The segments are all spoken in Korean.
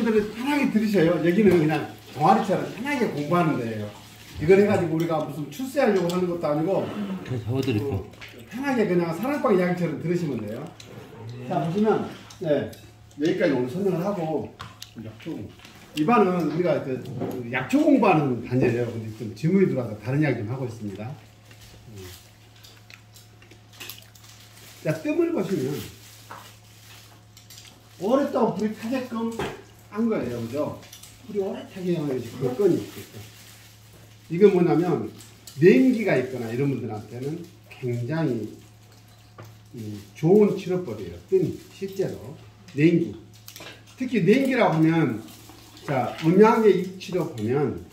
여러분들은 편하게 들으셔요. 여기는 그냥 동아리처럼 편하게 공부하는 데예요. 이걸 해가지고 우리가 무슨 출세하려고 하는 것도 아니고 잡아드릴게요. 편하게 그냥 사랑방 이야기처럼 들으시면 돼요. 자, 보시면 네, 여기까지 오늘 설명을 하고 이 반은 우리가 그 약초 공부하는 반이에요. 근데 좀 질문이 들어와서 다른 이야기 좀 하고 있습니다. 자, 뜸을 보시면 오랫동안 불이 타게끔 한 거예요. 그죠? 불이 오래 타게 하면 그 건이 있겠죠. 이건 뭐냐면 냉기가 있거나 이런 분들한테는 굉장히 좋은 치료법이에요. 뜸이 실제로 냉기. 특히 냉기라고 하면 자, 음양의 이치로 보면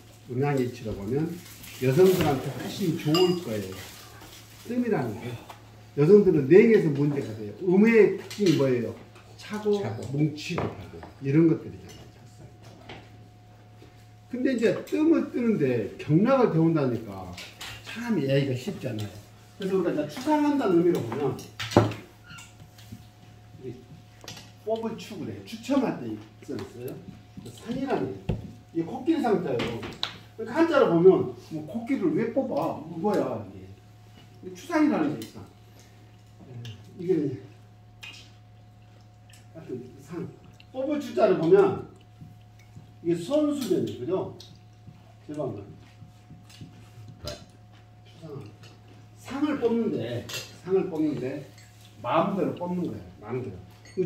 여성들한테 훨씬 좋을 거예요. 뜸이라는 게 여성들은 냉에서 문제가 돼요. 음의 특징이 뭐예요? 차고 뭉치고 하고 이런 것들이잖아요. 근데 이제 뜸을 뜨는데 경락을 데운다니까 참 이해하기가 쉽지 않아요. 그래서 우리가 이제 추상한다는 의미로 보면 뽑을 축을 해요. 추첨할 때 있었어요. 상이라는 이 코끼리 상자예요. 그러니까 한자로 보면 뭐 코끼리를 왜 뽑아? 뭐야 이게 추상이라는 게 있어. 이게 상 뽑을 주자를 보면 이게 선수면이 그죠? 제방은 상을 뽑는데 마음대로 뽑는 거예요. 마음대로.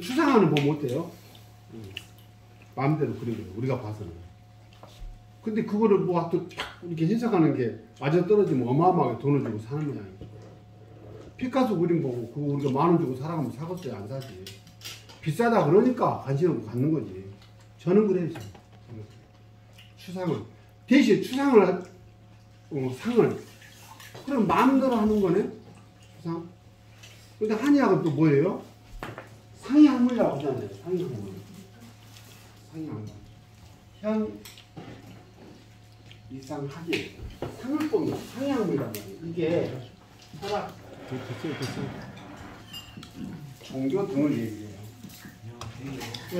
추상화는 보면 어때요? 마음대로 그린 거예요. 우리가 봐서는. 근데 그거를 뭐 또 이렇게 해석하는 게 맞아 떨어지면 어마어마하게 돈을 주고 사는 모양이에요. 피카소 그림 보고 그거 우리가 10,000원 주고 사라고 하면 사겠어요? 안 사지. 비싸다 그러니까 관심을 갖는 거지. 저는 그래요. 추상을. 대신 추상을 상을 그럼 마음대로 하는 거네. 추상. 근데 한의학은 또 뭐예요? 상이학문이라고 하잖아요. 상이학문. 현 이상 학예 상을 뽑는 상이학문이란 말이에요. 이게 철학, 종교 등을 얘기해요.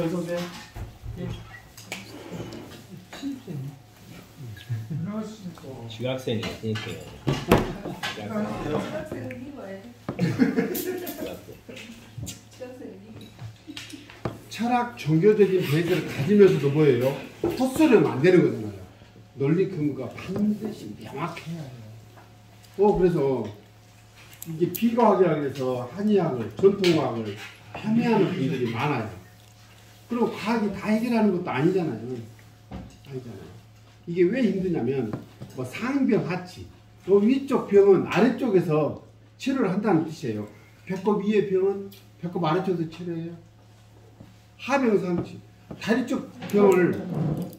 어서 오세요. 중학생이 있으니까요. 철학, 종교적인 베이스를 가지면서도 뭐예요? 헛소리하면 안 되는 거잖아요. 논리 근거가 반드시 명확해야 해요. 그래서 이게 비과학이라고 해서 한의학을, 전통과학을 폄훼하는 분들이 많아요. 그리고 과학이 다 해결하는 것도 아니잖아요. 이게 왜 힘드냐면 뭐 상병 하치, 위쪽 병은 아래쪽에서 치료를 한다는 뜻이에요. 배꼽 위의 병은 배꼽 아래쪽에서 치료해요. 하병 삼치, 다리 쪽 병을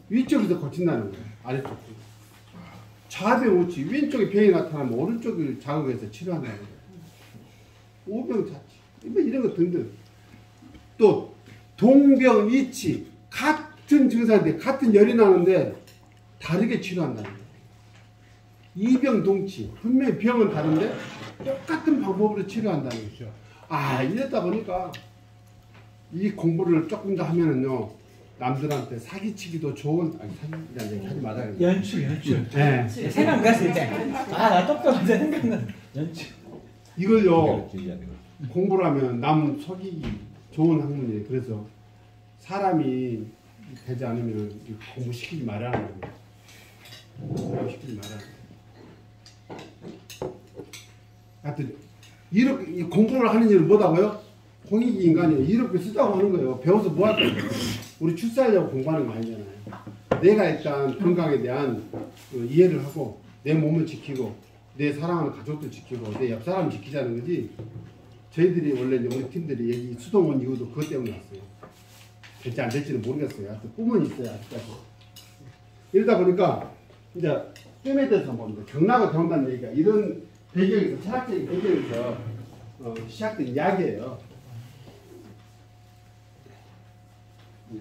위쪽에서 고친다는 거예요. 아래쪽. 좌병 우치, 왼쪽에 병이 나타나면 오른쪽을 자극해서 치료한다는 거예요. 오병 자치, 뭐 이런 거 등등. 또 동병 이치, 같은 증상인데 같은 열이 나는데 다르게 치료한다는 거예요. 이병동치, 분명히 병은 다른데 똑같은 방법으로 치료한다는 거죠. 이랬다 보니까 이 공부를 조금 더 하면은요, 남들한테 사기치기도 좋은, 사기라는 얘기 하지 말아요. 연출. 네. 생각났을 때. 나 똑똑하게 생각났. 연출. 이걸요, 공부를 하면 남 속이기 좋은 학문이에요. 그래서 사람이 되지 않으면 공부시키지 말라는 거예요. 공부시키지 말라는 거예요. 하여튼, 이렇게 공부를 하는 일은 뭐다고요? 공익이 인간이에요. 이렇게 쓰자고 하는 거예요. 배워서 뭐 할 거예요? 우리 출세하려고 공부하는 거 아니잖아요. 내가 일단 건강에 대한 이해를 하고 내 몸을 지키고 내 사랑하는 가족들 지키고 내 옆 사람 지키자는 거지. 저희들이 원래 이제 우리 팀들이 여기 수동 온 이유도 그것 때문에 왔어요. 될지 안 될지는 모르겠어요. 하여튼 꿈은 있어요. 아직까지. 이러다 보니까 이제 뜸에 대해서 봅니다. 경락을 배운다는 얘기가 이런 배경에서 철학적인 배경에서 시작된 이야기예요.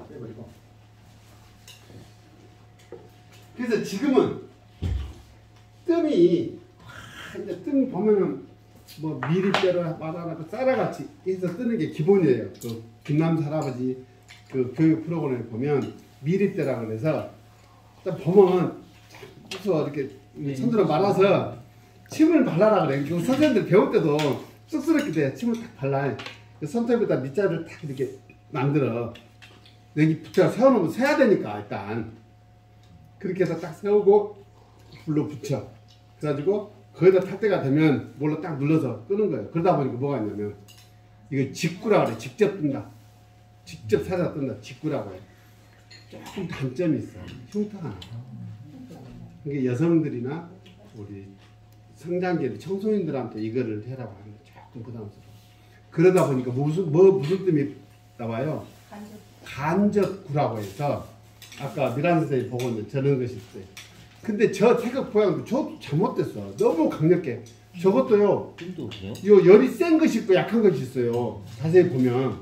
빼버리고. 그래서 지금은 뜸이 이제 뜸 보면은 뭐 미리대로 바나나 쌀아같이 해서 뜨는 게 기본이에요. 그 김남수 할아버지 그 교육 프로그램을 보면 미립대라고 그래서 딱 보면 부서 이렇게 손으로 말아서 침을 발라라 그래. 그 선생님들 배울 때도 쑥스럽게 돼. 침을 딱 발라. 손톱에다 밑자를 딱 이렇게 만들어. 여기 붙여 세워놓으면 세야 되니까 일단 그렇게 해서 딱 세우고 불로 붙여. 그래가지고 거기다 탈 때가 되면 뭘로 딱 눌러서 끄는 거예요. 그러다 보니까 뭐가 있냐면 이거 직구라고 그래. 직접 뜬다. 직접 살아 뜬다. 직구라고 해. 조금 단점이 있어. 흉터가 나. 그게 여성들이나 우리 성장기의 청소년들한테 이거를 해라고 하는 게 조금 부담스러워. 그러다 보니까 무슨 뜸이 나와요? 간접구라고 해서 아까 미란 선생님이 보고 있는 저런 것이 있어요. 근데 저 태극 보양도 저도 잘못됐어. 너무 강력해. 저것도요. 뜸도 없어요? 요 열이 센 것이 있고 약한 것이 있어요. 자세히 보면.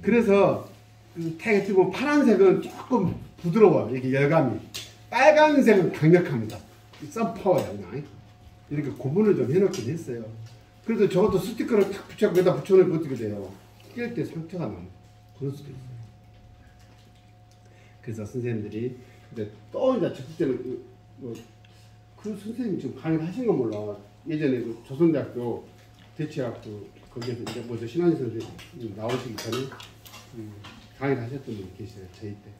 그래서 그 태극 보면 파란색은 조금 부드러워요. 이게 열감이. 빨간색은 강력합니다. 썬파워야 그냥. 이렇게 구분을 좀 해놓긴 했어요. 그래도 저것도 스티커를 탁 붙여 거기다 붙여놓으면 어떻게 돼요? 낄 때 상처가 나는 그럴 수도 있어요. 그래서 선생님들이 근데 또 이제 적극적으로 그 선생님 지금 강의를 하신 거 몰라. 예전에 그 조선대학교 대치학교 거기에서 이제 뭐저 신한희 선생님 나오시기 전에 강의를 하셨던 분이 계시어요. 저희 때.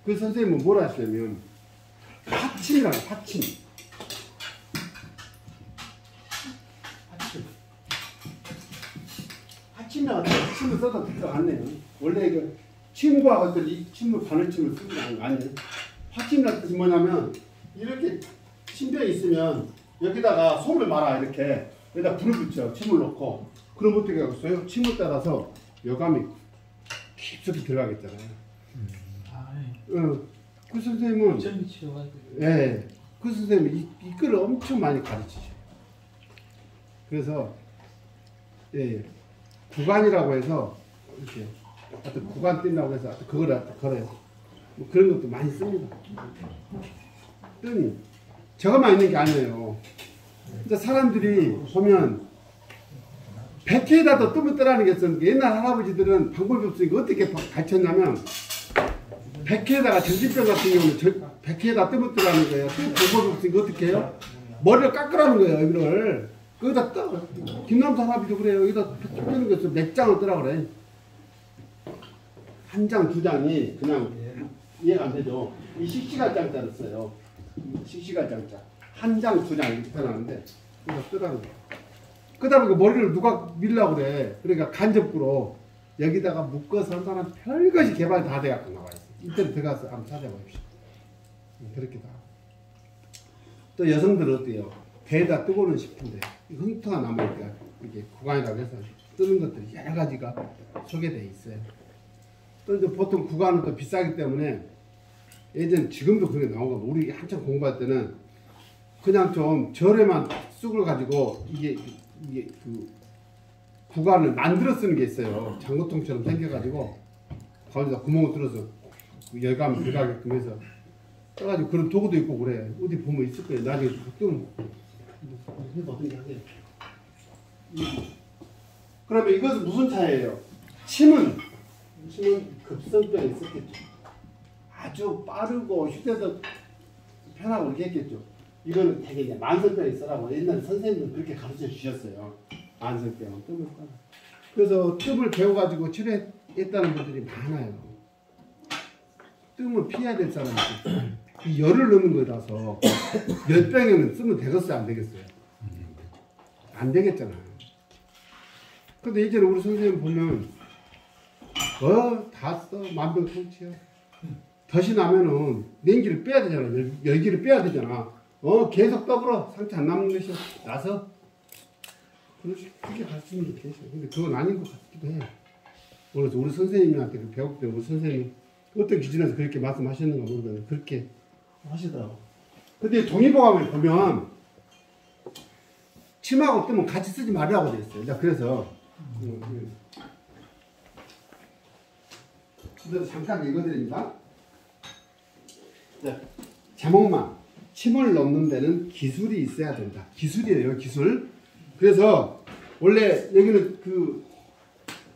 그 선생님은 뭐라 하시냐면 파침이라고 파침. 파침이라고 침을 써도 될 것 같네요. 원래 그 침과 어떤 이 침을 바늘침을 쓰지 않은 거 아니에요. 파침이라는 뜻이 뭐냐면 이렇게 침대에 있으면 여기다가 솜을 말아 이렇게 여기다 불을 붙여 침을 넣고 그럼 어떻게 하겠어요? 침을 따라서 여감이 깊숙이 들어가겠잖아요. 그 선생님은 예, 그 선생님이 이거를 엄청 많이 가르치죠. 그래서 예, 구간이라고 해서 이렇게 어떤 구간 뛴다고 해서 그거를 걸어요. 뭐 그런 것도 많이 씁니다. 뜸이 저것만 있는 게 아니에요. 진짜 사람들이 보면 백회에다도 뜸을 뜨라는 게 있었는데 옛날 할아버지들은 방법이 없으니까 어떻게 가르쳤냐면 백회에다가 정신병 같은 경우는 백회에다 뜸을 뜨라는 거예요. 방법이 없으니까 어떻게 해요? 머리를 깎으라는 거예요. 여기를 거기다 떠. 김남수 할아버지도 그래요. 여기다 뜨는 것을 몇 장을 뜨라 그래. 한 장, 두 장이 그냥 이해가 안 되죠. 이 식시간장짜를 써요. 식시간장짜. 한 장, 두 장 이렇게 떠나는데 이거 뜨라는 거예요. 그러다 보니까 머리를 누가 밀려고 그래. 그러니까 간접구로 여기다가 묶어서 한 사람 별것이 개발 다 돼갖고 나와 있어요. 인터넷 들어가서 한번 찾아보십시오. 그렇게 다. 또 여성들은 어때요? 배에다 뜨고는 싶은데 흉터가 남으니까 이게 구간이라고 해서 뜨는 것들이 여러 가지가 소개되어 있어요. 또 이제 보통 구간은 또 비싸기 때문에 예전 지금도 그게 나오고 우리 한참 공부할 때는 그냥 좀 절에만 쑥을 가지고 이게 그 구간을 만들어 쓰는 게 있어요. 장구통처럼 생겨가지고 거기다 구멍을 뚫어서 그 열감이 들어가게끔 해서 떠가지고 그런 도구도 있고 그래. 어디 보면 있을 거예요. 나중에 좀 해서 어떻게 하세요? 그러면 이것은 무슨 차이예요? 침은 급성병이 있었겠죠. 아주 빠르고 휴대도 편하고 이렇게 했겠죠. 이거는 되게 이제 만성병이 있어라고 옛날에 선생님들 그렇게 가르쳐 주셨어요. 만성병은 뜸을 따라. 그래서 뜸을 배워가지고 치료했다는 분들이 많아요. 뜸을 피해야 될 사람이 있어요. 이 열을 넣는 거라서 열병에는 쓰면 되겠어요? 안 되겠어요? 안 되겠잖아요. 근데 예전에 우리 선생님 보면 다 써. 만병통치약. 덫이 나면은 냉기를 빼야 되잖아. 열기를 빼야 되잖아. 계속 떠불어. 상처 안 남는 것이 나서 그렇게 가르치는 게 계셔. 근데 그건 아닌 것 같기도 해. 그래서 우리 선생님한테 배울 때 우리 선생님이 어떤 기준에서 그렇게 말씀하셨는가 모르겠는데 그렇게 하시더라고. 근데 동의보감을 보면 침하고 뜸은 같이 쓰지 말라고 되어 있어요. 그래서 잠깐 읽어드립니다. 제목만 침을 넣는 데는 기술이 있어야 된다. 기술이에요, 기술. 그래서 원래 여기는 그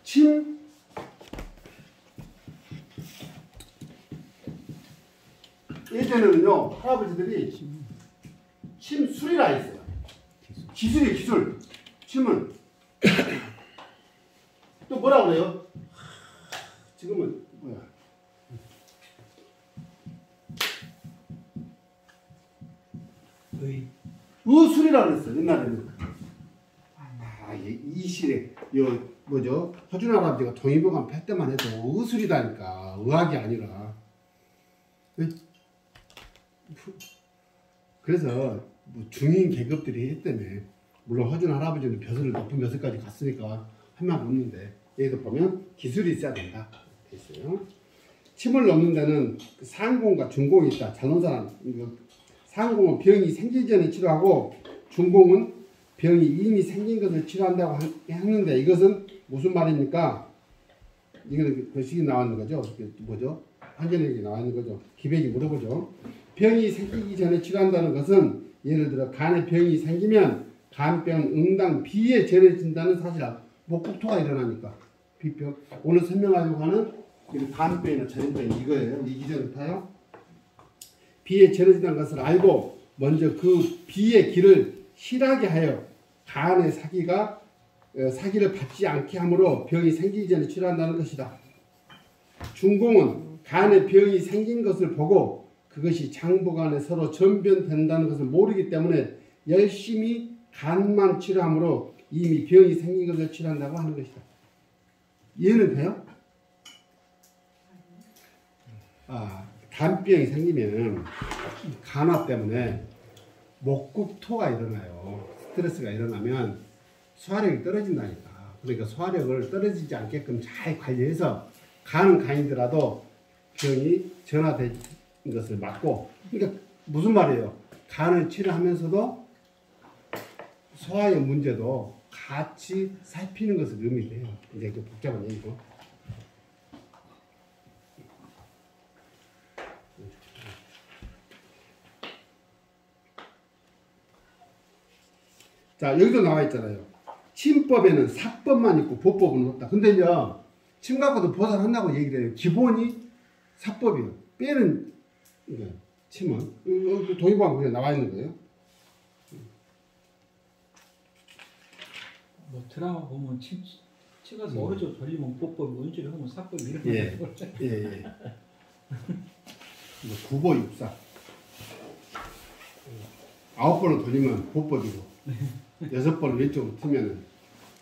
침 예전에는요 할아버지들이 침술이라 했어요. 기술이에요 기술. 침을 또 뭐라 그래요? 지금은 뭐야? 의술이라 그랬어요 옛날에는. 이 시대 요 뭐죠? 허준 할아버지가 동의보감 팰 때만 해도 의술이다니까 의학이 아니라. 그래서 뭐 중인 계급들이 했다며. 물론 허준 할아버지는 벼슬을 높은 벼슬까지 갔으니까 할 말 없는데 얘도 보면 기술이 있어야 된다 돼 있어요. 침을 넣는 데는 상공과 중공이 있다. 잘못한 상공은 병이 생기기 전에 치료하고 중공은 병이 이미 생긴 것을 치료한다고 하는데 이것은 무슨 말입니까? 이거는 글씨 나왔는 거죠. 뭐죠? 한전에게 나왔는 거죠. 기백이 물어보죠. 병이 생기기 전에 치료한다는 것은 예를 들어 간에 병이 생기면 간병 응당 비에 전해진다는 사실이다. 목국토가 일어나니까 비병. 오늘 설명하려고 하는 간병이나 전염병 이거예요. 이 기전부터요. 비에 전해진다는 것을 알고 먼저 그 비의 길을 실하게 하여 간의 사기를 받지 않게 하므로 병이 생기기 전에 치료한다는 것이다. 중공은 간에 병이 생긴 것을 보고 그것이 장부간에 서로 전변된다는 것을 모르기 때문에 열심히 간만 치료하므로 이미 병이 생긴 것을 치료한다고 하는 것이다. 이해는 돼요? 간병이 생기면 간화 때문에 목국토가 일어나요. 스트레스가 일어나면 소화력이 떨어진다니까. 그러니까 소화력을 떨어지지 않게끔 잘 관리해서 간은 간이더라도 병이 전화된 것을 막고. 그러니까 무슨 말이에요? 간을 치료하면서도 소화의 문제도 같이 살피는 것을 의미해요. 이제 그 복잡한 얘기고. 자, 여기도 나와 있잖아요. 침법에는 사법만 있고 보법은 없다. 근데 이제 침 갖고도 보살한다고 얘기를 해요. 기본이 사법이에요. 빼는 침은 동의보감 그냥 나와 있는 거예요. 뭐 드라마 보면 치가서 오른쪽 돌리면 보법, 왼쪽에 하면 사법 이런 거. 예. 구보육사. 9번을 돌리면 보법이고 6번을 왼쪽으로 틀면은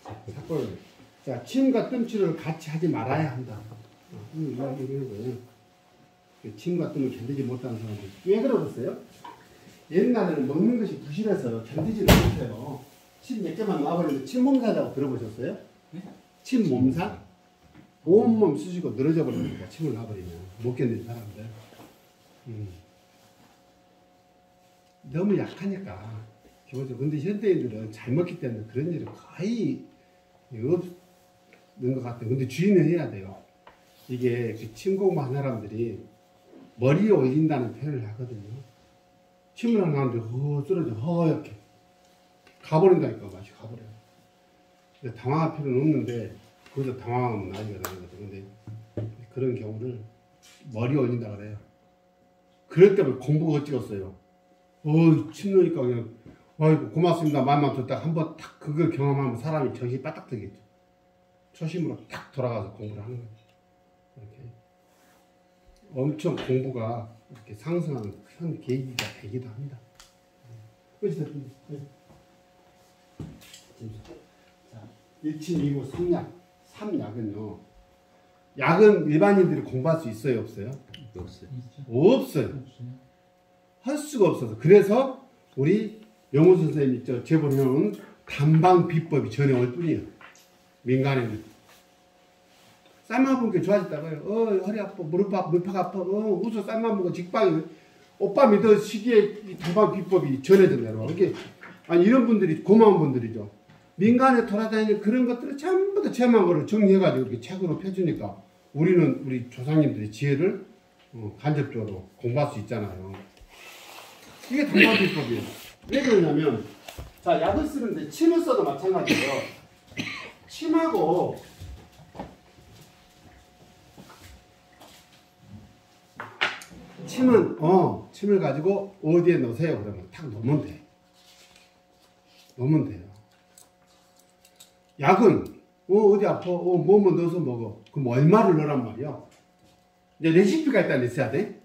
사법이에요. 자, 침과 뜸치료를 같이 하지 말아야 한다. 이런 거예요. 침과 뜸을 견디지 못하는 사람들. 왜 그러겠어요? 옛날에는 먹는 것이 부실해서 견디지를 못해요. 침 몇 개만 놔버리면 침몸살이라고 들어보셨어요? 네? 침몸살? 온몸 쑤시고 늘어져 버리니까 침을 놔버리면 못 견디는 사람들. 너무 약하니까 기본적으로. 근데 현대인들은 잘 먹기 때문에 그런 일은 거의 없는 것 같아요. 근데 주의는 해야 돼요. 이게 그 침 공부한 사람들이 머리에 올린다는 표현을 하거든요. 침을 하는 사람들이 쓰러져 허옇게 가버린다니까. 맛이 가버려요. 당황할 필요는 없는데 거기서 당황하면 나이가 나거든. 근데 그런 경우를 머리에 올린다 그래요. 그럴 때면 공부가 찍었어요. 침 넣으니까 그냥 아이고 고맙습니다 말만 듣다가 한번 딱 그걸 경험하면 사람이 정신이 빠딱 들겠죠. 초심으로 딱 돌아가서 공부를 하는 거죠. 이렇게 엄청 공부가 이렇게 상승하는 큰 계기가 되기도 합니다. 어찌됐든 자, 1침 2구 3약 3약은요. 약은 일반인들이 공부할 수 있어요 없어요? 없어요. 할 수가 없어서. 그래서 우리 영호 선생님 있죠. 제보령은 단방 비법이 전해 올 뿐이에요. 민간에는 쌀만 먹으니까 좋아졌다고요. 허리 아파, 물팍 아파, 우수 쌀만 먹어 직방이. 오빠 믿어 시기에 이 단방 비법이 전해졌네요. 이게 이런 분들이 고마운 분들이죠. 민간에 돌아다니는 그런 것들을 전부 다 체험한 거를 정리해가지고 이렇게 책으로 펴주니까 우리는 우리 조상님들의 지혜를 간접적으로 공부할 수 있잖아요. 이게 단방 비법이에요. 왜 그러냐면, 자, 약을 쓰는데 침을 써도 마찬가지예요. 침하고 침을 가지고 어디에 넣으세요? 그러면 탁 놓으면 돼. 놓으면 돼요. 약은 어디 아파? 뭐 넣어서 먹어. 그럼 얼마를 넣으란 말이야? 이제 레시피가 일단 있어야 돼.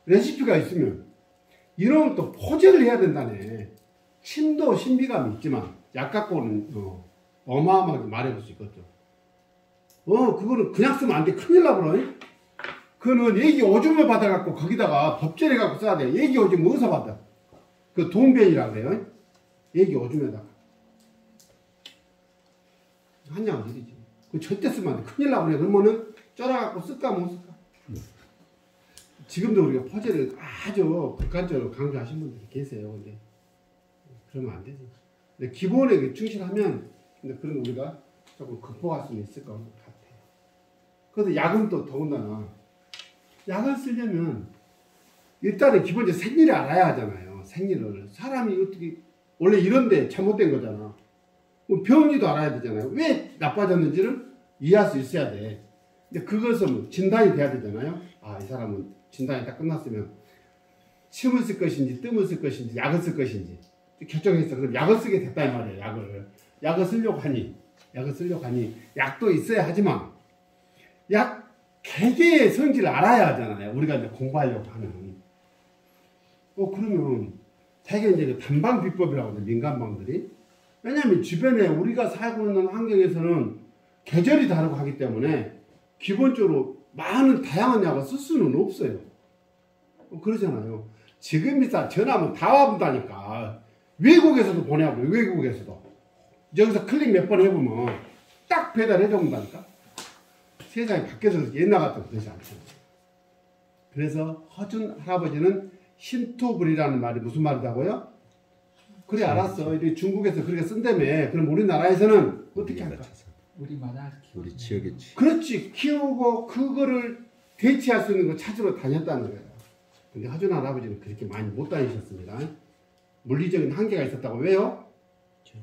레시피가 있으면 이러면 또 포제를 해야 된다네. 침도 신비감이 있지만 약 갖고는 어마어마하게 말해볼 수 있겠죠. 그거는 그냥 쓰면 안 돼. 큰일 나버려. 그거는 얘기 오줌을 받아갖고 거기다가 덮질해갖고 써야 돼. 얘기 오줌 어디서 받아? 그 돈변이라고 그래요. 얘기 오줌에다가. 한양은 일이지. 그 절대 쓰면 안 돼. 큰일 나버려. 그러면은 쩔어갖고 쓸까 못 쓸까? 지금도 우리가 포제를 아주 극단적으로 강조하시는 분들이 계세요. 근데 그러면 안 되지. 근데 기본에 충실하면 근데 그런 거 우리가 조금 극복할 수는 있을 것 같아요. 그래서 약은 또 더군다나 약을 쓰려면 일단은 기본적으로 생리를 알아야 하잖아요. 생리를. 사람이 어떻게 원래 이런데 잘못된 거잖아. 병리도 알아야 되잖아요. 왜 나빠졌는지를 이해할 수 있어야 돼. 근데 그것은 진단이 돼야 되잖아요. 이 사람은 진단이 딱 끝났으면 침을 쓸 것인지 뜸을 쓸 것인지 약을 쓸 것인지 결정했어. 그럼 약을 쓰게 됐다 이 말이에요. 약을 쓰려고 하니 약도 있어야 하지만 약 개개의 성질을 알아야 하잖아요. 우리가 이제 공부하려고 하는. 그러면 되게 이제 단방 비법이라고 하죠. 민간방들이. 왜냐하면 주변에 우리가 살고 있는 환경에서는 계절이 다르고 하기 때문에 기본적으로 많은 다양한 약을 쓸 수는 없어요. 그러잖아요. 지금 전화하면 다 와본다니까. 외국에서도 보내고 외국에서도. 여기서 클릭 몇 번 해보면 딱 배달해 준다니까. 세상이 바뀌어서 옛날 같은 그러지 않죠. 그래서 허준 할아버지는 신토불이라는 말이 무슨 말이라고요? 그래 알았어. 중국에서 그렇게 쓴다며. 그럼 우리나라에서는 어떻게 할까? 우리마다 우리 지역이지. 그렇지. 키우고 그거를 대체할 수 있는 걸 찾으러 다녔다는 거예요. 근데 허준 할아버지는 그렇게 많이 못 다니셨습니다. 물리적인 한계가 있었다고. 왜요?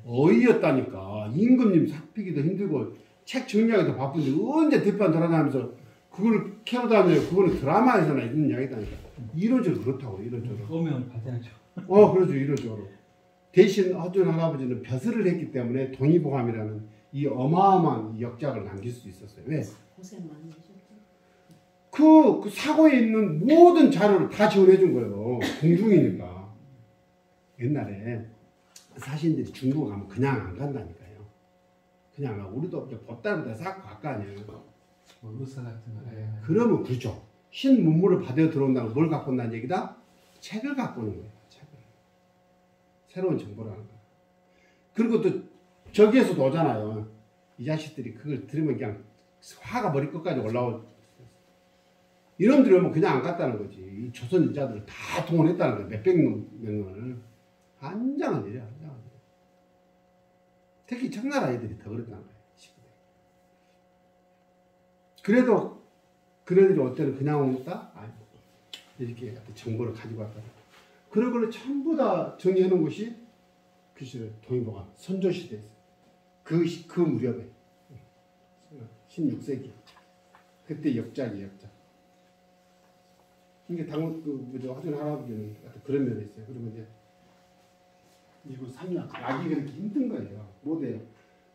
어이였다니까. 임금님 살피기도 힘들고 책 정리하기도 바쁜데 언제 뒷반 돌아다니면서 그걸 캐러 다녀요. 그거는 드라마에서나 있는 이야기다니까. 이론적으로 그렇다고. 이론적으로. 소명을 받아야죠. 그렇죠. 이론적으로. 대신 허준 할아버지는 벼슬을 했기 때문에 동의보감이라는 이 어마어마한 역작을 남길 수 있었어요. 왜? 고생 많이 하셨죠. 그 사고에 있는 모든 자료를 다 지원해 준 거예요. 공중이니까. 옛날에 사신들이 중국 가면 그냥 안 간다니까요. 그냥 안 가고 우리도 보따리부터 싹 갖고 갈 거 아니에요. 뭐 의사 같은 거. 그러면 그렇죠. 신 문물을 받아 들어온다고 뭘 갖고 온다는 얘기다? 책을 갖고 오는 거예요. 책을. 새로운 정보를 하는 거예요. 그리고 또 저기에서도 오잖아요. 이 자식들이 그걸 들으면 그냥 화가 머리 끝까지 올라올. 이놈들이 오면 그냥 안 갔다는 거지. 이 조선 인자들을 다 동원했다는 거예요. 몇백 명을. 한장한 일이야. 한장한 일. 특히 청나라 애들이 더 그랬다는 거예요. 그래도 그런 애들이 올 때는 그냥 온다? 아니, 이렇게 정보를 가지고 왔다. 그런 걸 전부 다 정리해 놓은 것이 그 시절 동의보감 선조시대에서 그 무렵에 16세기 그때 역작이에요. 역작. 이게 당원 허준 할아버지는 그런 면이 있어요. 그리고 이제 이거 3년 약이 그렇게 힘든 거예요. 못해요.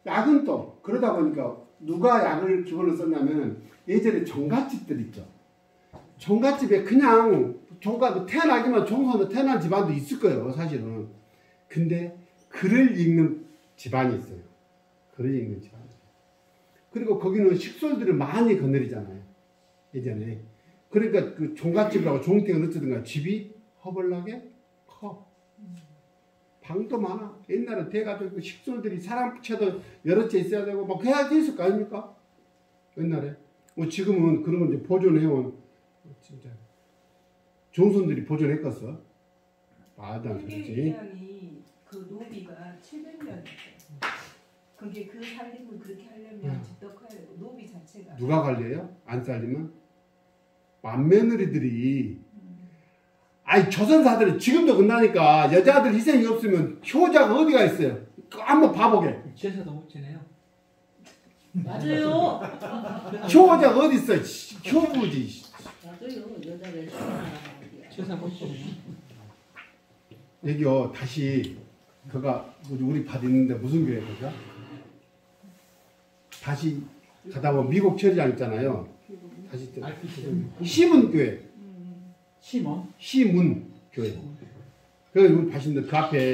약은 또 그러다 보니까 누가 약을 기본으로 썼냐면 예전에 종갓집들 있죠. 종갓집에 그냥 태어나기만 종사하면 태어난 집안도 있을 거예요. 사실은. 근데 글을 읽는 집안이 있어요. 글을 읽는 집안. 그리고 거기는 식솔들을 많이 거느리잖아요. 예전에. 그러니까 그 종갓집이라고 종택을 어쩌든가 집이 허벌나게 커. 방도 많아. 옛날에 돼가지고 식솔들이 사람채도 여러 채 있어야 되고 막 해야 있을 거 아닙니까? 옛날에. 지금은 그런 걸 이제 보존해온 진짜 종손들이 보존했겠어. 말도 안 되지. 그 노비가 700년이었어요. 그게 그 살림을 그렇게 하려면 집도 커야 되고 노비 자체가 누가 관리해요? 안 살리면? 맏며느리들이 아니 조선사들은 지금도 끝나니까 여자들 희생이 없으면 효자가 어디가 있어요? 한번 봐보게. 제사도 못 지내요. 맞아요. 효자가 어디 있어? 효부지. 맞아요. 세상 꽃이 여기요 다시 그가 우리 밭 있는데 무슨 교회 거죠? 다시 가다 보면 미국 처리장 있잖아요. 다시 또 시문 교회, 시문 교회. 그래서 우리 밭인데 그 앞에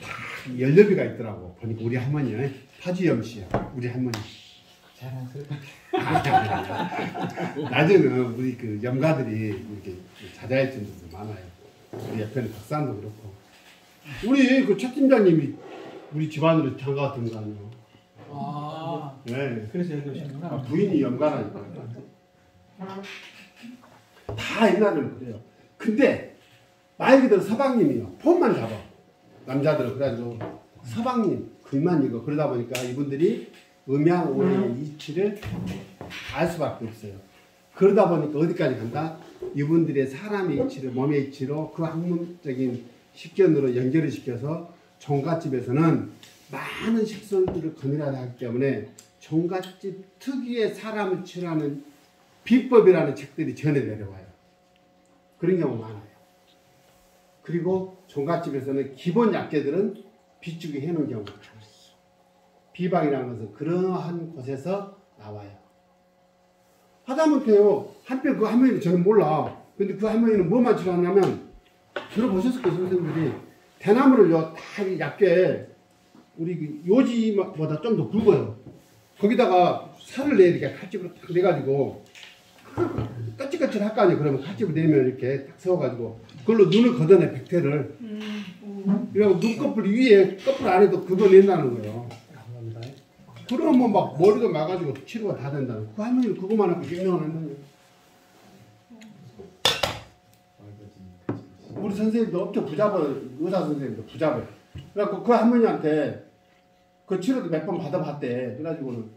다 연료비가 있더라고. 보니까 우리 할머니는 파주염 씨야. 우리 할머니. 자랑스럽다. 낮에는 우리 그 염가들이 이렇게 자자의 전도 많아요. 우리 옆에는 박사도 그렇고. 우리 그 최 팀장님이 우리 집안으로 장가 같은 거 아니에요. 아, 네. 그래서 여기 오시는구나. 부인이 염가라니까. 다 옛날에는 그래요. 근데 말 그대로 서방님이요. 폰만 잡아. 남자들은 그래가지고 서방님 글만 읽어. 그러다 보니까 이분들이 음양오의 이치를 알 수밖에 없어요. 그러다 보니까 어디까지 간다? 이분들의 사람의 이치를 몸의 이치로 그 학문적인 식견으로 연결을 시켜서 종갓집에서는 많은 식솔들을 거느려야 하기 때문에 종갓집 특유의 사람을 치료하는 비법이라는 책들이 전해 내려와요. 그런 경우가 많아요. 그리고 종갓집에서는 기본 약재들은 비축이 해놓은 경우가 많아요. 비방이라는 것은 그러한 곳에서 나와요. 하다못해요. 한편 그 할머니는 저는 몰라. 근데 그 할머니는 뭐만 치료하냐면 들어보셨을 거예요. 선생님들이 대나무를요 다 약재 우리 그 요지보다 좀 더 굵어요. 거기다가 살을 내 이렇게 칼집으로 딱 내가지고 까칠까칠 할 거 아니에요. 그러면 칼집을 내면 이렇게 딱 세워가지고 그걸로 눈을 걷어내 백태를. 그리고 눈꺼풀 위에 꺼풀 안에도 그거 낸다는 거예요. 그러면 막 머리도 막아주고 치료가 다 된다는 거예요. 그 할머니는 그거만 하고 유명한 할머니예요. 우리 선생님도 엄청 부잡아요. 의사 선생님도 부잡아요. 그래갖고 그 할머니한테 그 치료도 몇 번 받아봤대. 그래가지고는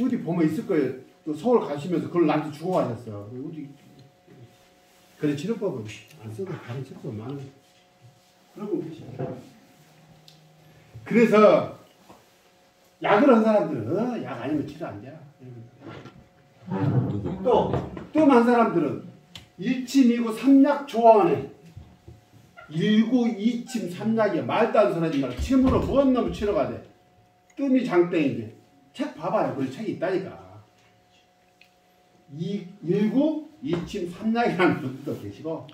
어디 보면 있을 거예요. 또 서울 가시면서 그걸 나한테 주고 가셨어. 어디 그래 치료법은 안 써도 다른 치료법 많아요. 그러고 계시죠. 그래서 약을 한 사람들은 약 아니면 치료 안 돼. 또 한 사람들은 일침이고 삼약 좋아하네. 일구 이침 삼약이야. 말도 안 소리 하지 말고 침으로 뭔 놈을 치료가 돼. 뜸이 장땡이지. 책 봐봐요. 그런 책이 있다니까. 일구 이침 삼약이라는 분도 계시고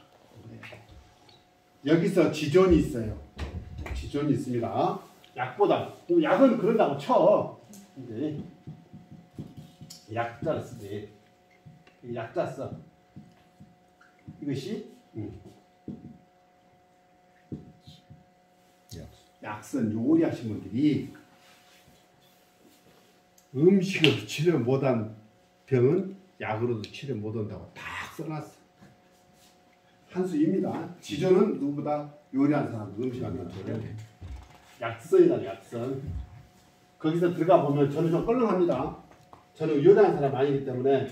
여기서 지존이 있어요. 지존이 있습니다. 약보다 약은 그런다고 쳐. 근데 약자를 쓰지. 약자 써. 이것이 약선 요리하신 분들이 음식으로 치료 못한 병은 약으로도 치료 못한다고 딱 써놨어. 한수입니다. 지존은 누구보다 요리한 사람, 음식하는 사람. 약선이다, 약선. 거기서 들어가 보면 저는 좀 껄렁합니다. 저는 요리하는 사람 아니기 때문에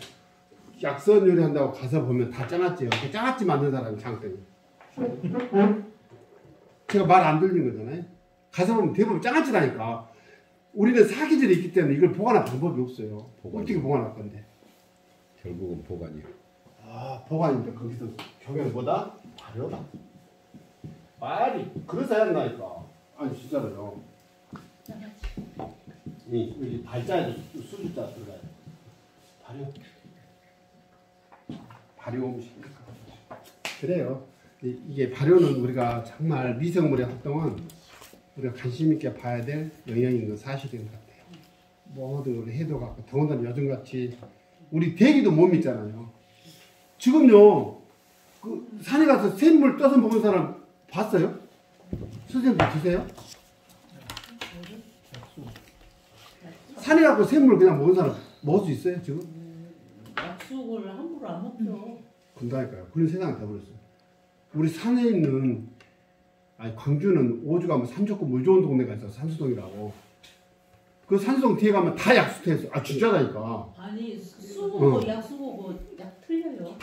약선 요리한다고 가서 보면 다 짜놨지요. 그 짜놨지 만든 사람이 장땡이. 제가 말 안 들린 거잖아요. 가서 보면 대부분 짜놨지라니까. 우리는 사기질이 있기 때문에 이걸 보관할 방법이 없어요. 어떻게 보관할 건데? 결국은 보관이요. 아, 보관인데 거기서 경우는 뭐다? 발효다. 말이 그래서 해야 한다니까. 아니 진짜로요. 여기 발자에도 수주자 들어가요. 발효 음식이니까. 그래요. 이게 발효는 우리가 정말 미생물의 활동은 우리가 관심 있게 봐야 될 영향이 있는 사실인 것 같아요. 뭐든 우리 해도 갖고 더군다나 요즘같이 우리 대기도 못 믿잖아요. 지금요 그 산에 가서 샘물 떠서 먹은 사람 봤어요? 선생님도 드세요? 산에 가서 샘물 그냥 먹은 사람 먹을 수 있어요 지금? 약속을 함부로 안 먹죠. 그런다니까요. 그런 세상이 돼버렸어요. 우리 산에 있는 아니 광주는 오주 가면 산좋고 물 좋은 동네가 있어. 산수동이라고. 그 산수동 뒤에 가면 다 약수터였어. 아 진짜라니까. 아니 수고고 약수고고 약 틀려요.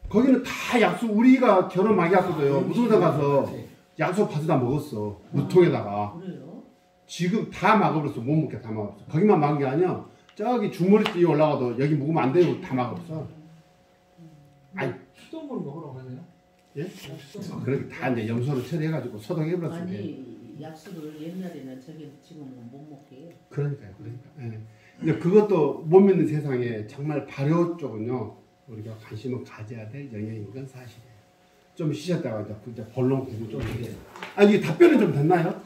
거기는 다 약수. 우리가 결혼 많이 갔거든요. 무등산 가서 약수 받아다 먹었어. 무통에다가. 그래요? 지금 다 막아버렸어. 못 먹게 다 막아버렸어. 거기만 막은 게 아니야. 저기 주머니 뛰어 올라가도 여기 먹으면 안 되고 다 막아버렸어. 아니. 수돗물 먹으라고 하세요? 예? 수돗물. 그렇게 다 이제 염소로 처리해가지고 소독해버렸어요. 아니 약수를 옛날에는 저기 지금은 못 먹게 해요. 그러니까요. 예. 근데 그것도 못 믿는 세상에 정말 발효 쪽은요 우리가 관심을 가져야 될 영역인 건 사실이에요. 좀 쉬셨다가 이제 본론 구구 좀. 아니 이게 답변은 좀 됐나요?